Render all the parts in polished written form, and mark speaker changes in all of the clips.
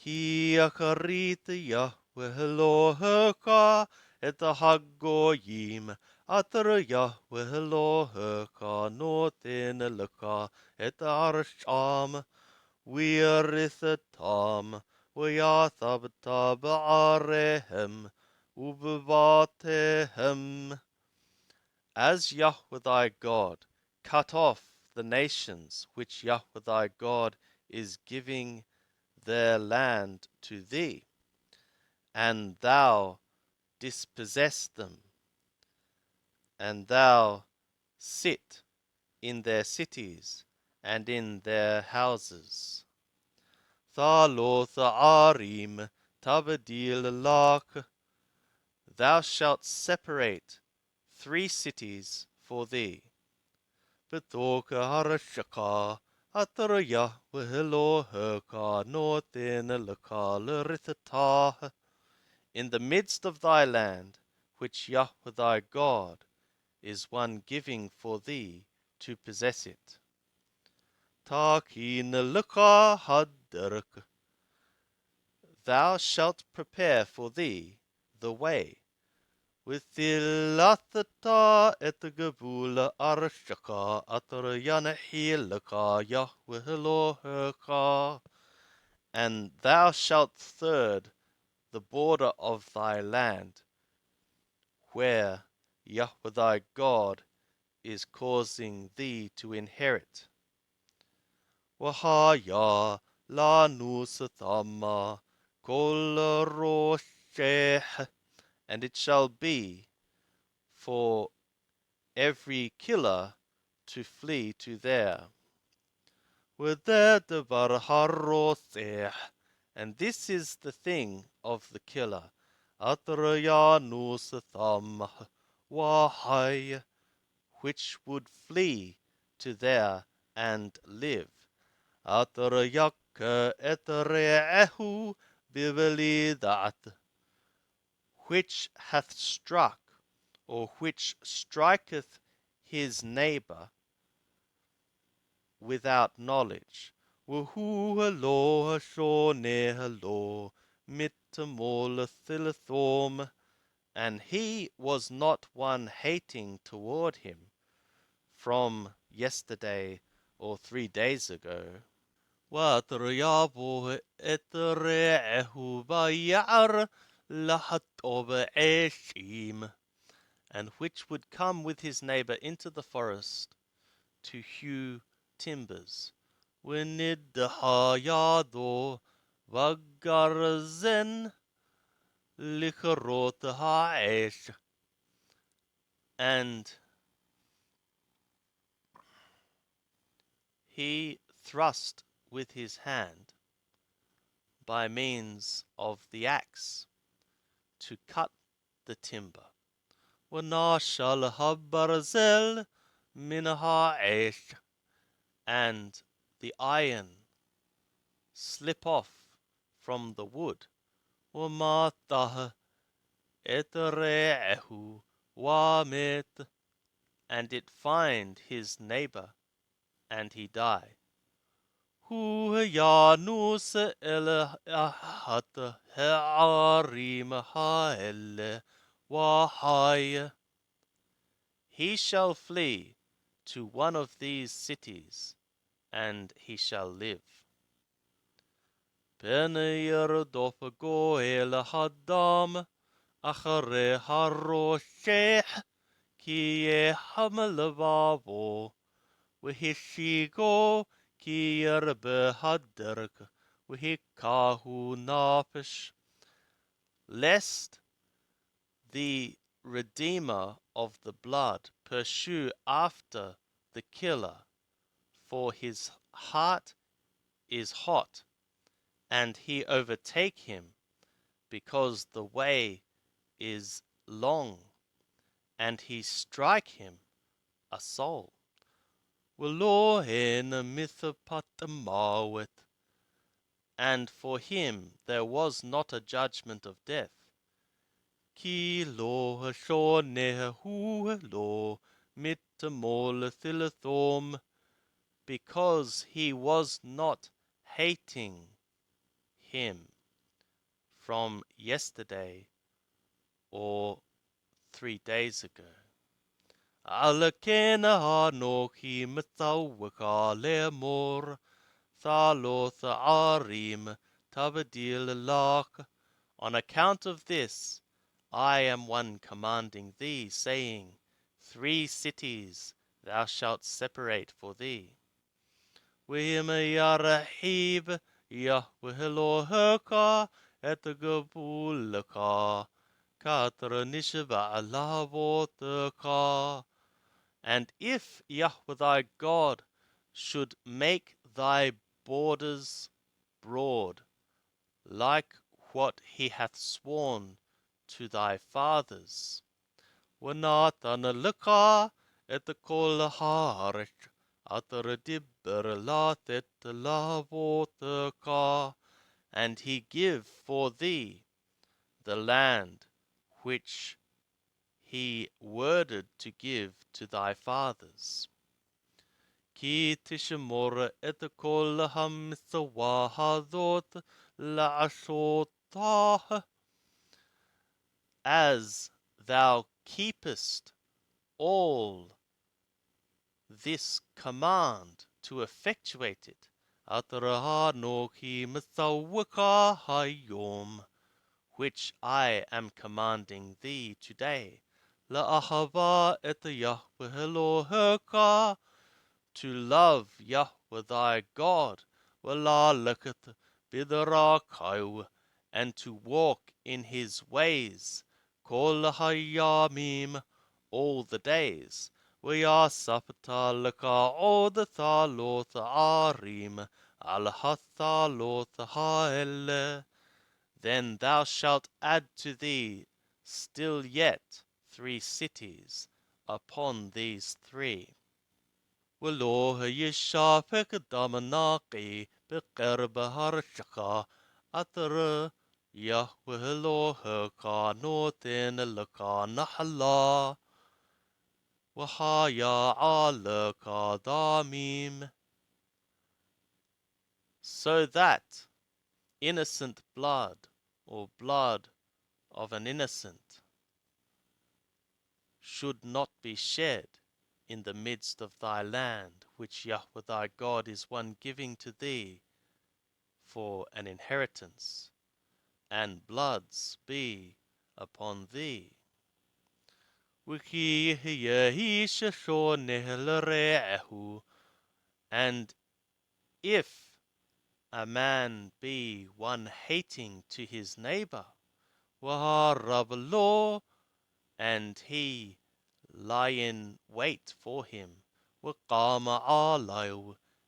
Speaker 1: Ki akarit Yahweh Eloheka et hagoyim atar Yahweh Eloheka noten leka et arsham וירתתם, ויתבת בעריהם, ובבתיהם. As Yahweh thy God cut off the nations which Yahweh thy God is giving their land to thee, and thou dispossess them, and thou sit in their cities and in their houses. Thaloth arim tabadil lak. Thou shalt separate 3 cities for thee. Betoka harashaka atar Yahweh Eloheka noten laka l'rithatah. In the midst of thy land, which Yahweh thy God is one giving for thee to possess it. Takin laka haderk. Thou shalt prepare for thee the way. Withilathata et gevula arshaka atar yanahilaka Yahweh Eloheka. And thou shalt third the border of thy land, where Yahweh thy God is causing thee to inherit. Wahaya la nusathama kol rosheh. And it shall be for every killer to flee to there. And this is the thing of the killer. Which would flee to there and live. Which hath struck, or which striketh his neighbour without knowledge. And he was not one hating toward him from yesterday or 3 days ago. And which would come with his neighbour into the forest to hew timbers. Winidhayado vagarzen likarot haesh. And he thrust with his hand by means of the axe to cut the timber. Wanashal habarzel min haesh. And the iron slip off from the wood. وَمَاتَهَ إِتْرَعَهُ وَمِتْ. And it find his neighbor, and he die. هُوَ يَانُوسَ إِلَهَةَ هَعَرِيمَ هَائِلَ وَحَيَ. He shall flee to one of these cities, and he shall live. פן ירדוף גואל האדם אחרי הרושח, כי יחם לבבו, והשיגו כי ירבה הדרך, והיכהו נפש. Lest the Redeemer of the blood pursue after the killer, for his heart is hot, and he overtake him, because the way is long, and he strike him a soul. And for him there was not a judgment of death. Ki lo hashonehu lo mitamol thilathom, because he was not hating him from yesterday or 3 days ago. Alakena Noki Mithawaka Lemor Thaloth Arim Tabadil Lak. On account of this, I am one commanding thee, saying, 3 cities thou shalt separate for thee. Wimayarahib Yahwehloherka et Gabulaka Katranishba Alavotaka. And if Yahweh thy God should make thy borders broad, like what he hath sworn to thy fathers, وَنَاتَنَ et kol haaretz atar dibber latet lavotaka, and he give for thee the land which he worded to give to thy fathers. Ki tishmor et kol hamithwa hadot la'ashotah, as thou keepest all this command to effectuate it. Atrahanoki mithawaka hayom, which I am commanding thee today. La'ahava et Yahweh Eloheka, to love Yahweh thy God, Walalakat bidarakau, and to walk in his ways, Kol hayamim, all the days, Vayasapta laka od thalot arim, al hathalot haele. Then thou shalt add to thee still yet 3 cities upon these 3. ולא ישפק דם נקי בקרב הרשך, אתר יהוה אלוהיך נותן לך נחלה, והיה עליך דמים. So that innocent blood, or blood of an innocent, should not be shed in the midst of thy land, which Yahweh thy God is one giving to thee for an inheritance, and bloods be upon thee. And if a man be one hating to his neighbor, and he lie in wait for him,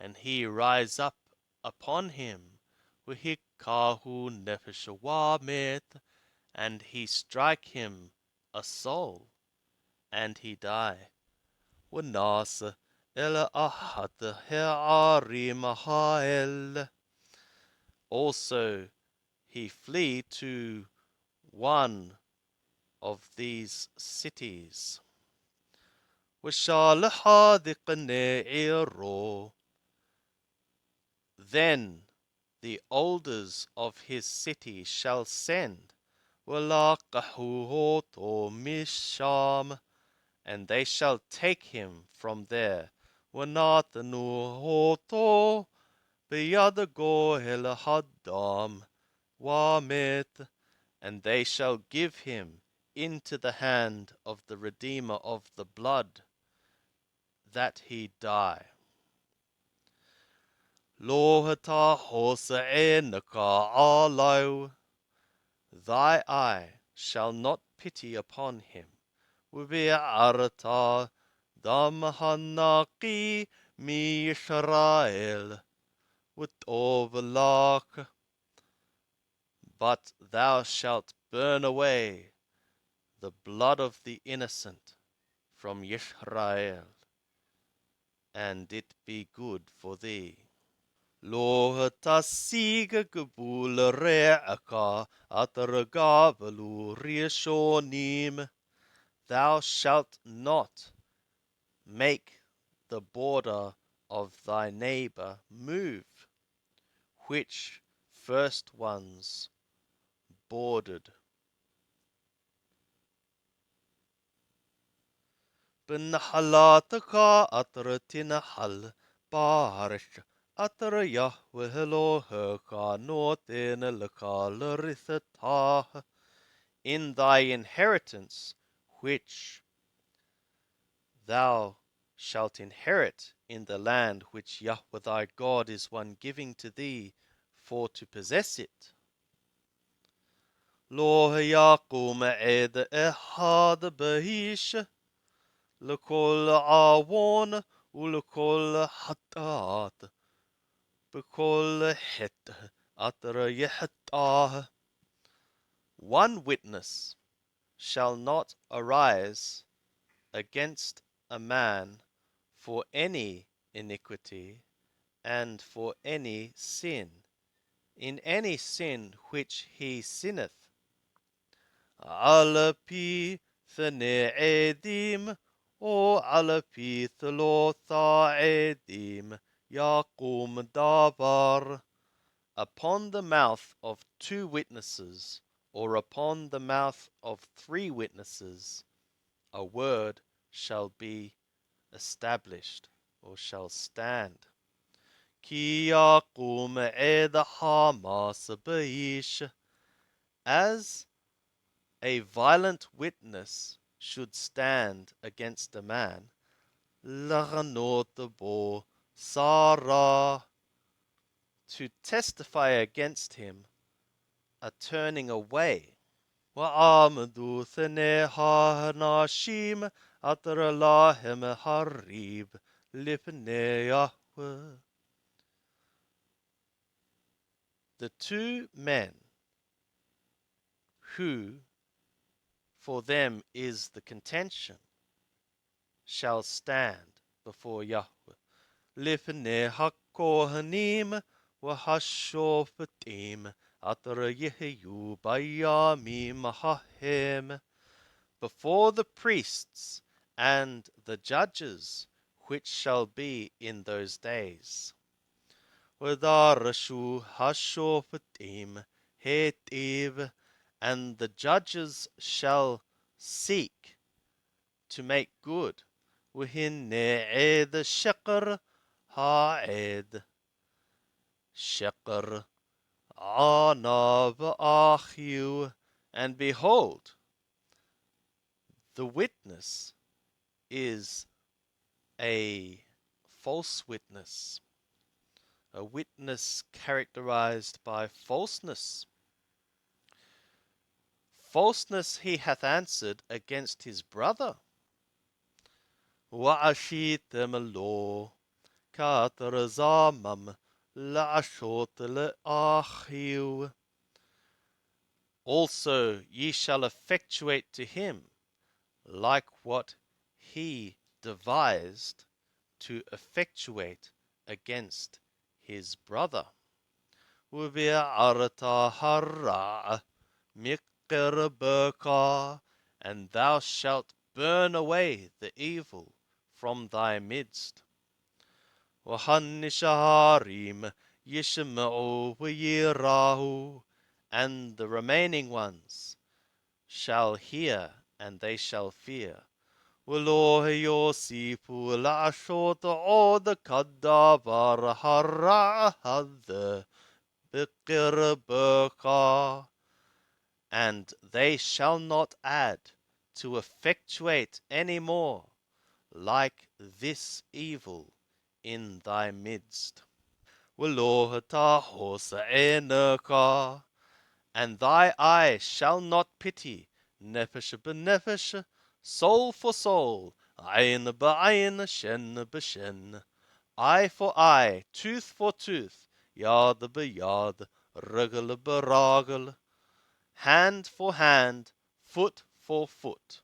Speaker 1: and he rise up upon him, and he strike him a soul, and he die. Also he flee to one of these cities. Then the elders of his city shall send, and they shall take him from there, and they shall give him into the hand of the Redeemer of the blood, that he die. Thy eye shall not pity upon him. Damhanaki mi Yisrael Utovalak, but thou shalt burn away the blood of the innocent from Yisrael, and it be good for thee. Lo tasiga gabul re'aka ataragabalu rishonim. Thou shalt not make the border of thy neighbor move, which first ones bordered. بنحلاتك أطرتنا حل بارش أطر يهوه لوهك نوتين لك لرثتاه. In thy inheritance which thou shalt inherit in the land which Yahweh thy God is one giving to thee for to possess it. Lo يقوم عيد إحاد بهيش لكل عوون ولكل حطات بكل حت أطر يحطاه. One witness shall not arise against a man for any iniquity and for any sin, in any sin which he sinneth. على بي ثني عديم أو على بي ثلاثة عديم يقوم دابر. Upon the mouth of 2 witnesses, or upon the mouth of 3 witnesses, a word shall be established, or shall stand. Ki yaqum ed hamas beish. As a violent witness should stand against a man, lachanot bo Sarah, to testify against him, a turning away. وعامدوا ثنيها ناشيم أطر لهم حريب لبني يهوه. The 2 men who for them is the contention shall stand before Yahweh. Lifnei hakohanim v'hashofetim atar yehiyu bayamim hahem. Before the priests and the judges which shall be in those days. V'darashu hashofetim hetiv, and the judges shall seek to make good. وهن عيد شقر هاعد شقر عناب أخيو. And behold, the witness is a false witness, a witness characterized by falseness. Falseness he hath answered against his brother. وعشيتم lo كاتر زامم لعشوت لأخيو. Also ye shall effectuate to him like what he devised to effectuate against his brother. وبعرتا هرع مقربك, and thou shalt burn away the evil from thy midst. وَحَنِّشَهَارِيم يِشْمَعُوا وَيِرَاهُ, and the remaining ones shall hear and they shall fear. وَلَوْ يُوسِفُ لَعَشُوتَ عُودَ كَدَّابَرَ هَرَّعَ هَذَّ بِقِرْبَكَ, and they shall not add to effectuate any more like this evil in thy midst. وَلَوْ تَحُوسَ عِنَكَ, and thy eye shall not pity nefesh b'nefesh, soul for soul, ayn b'ayn, shen b'shen, eye for eye, tooth for tooth, yad b'yad, regel b'ragel, hand for hand, foot for foot.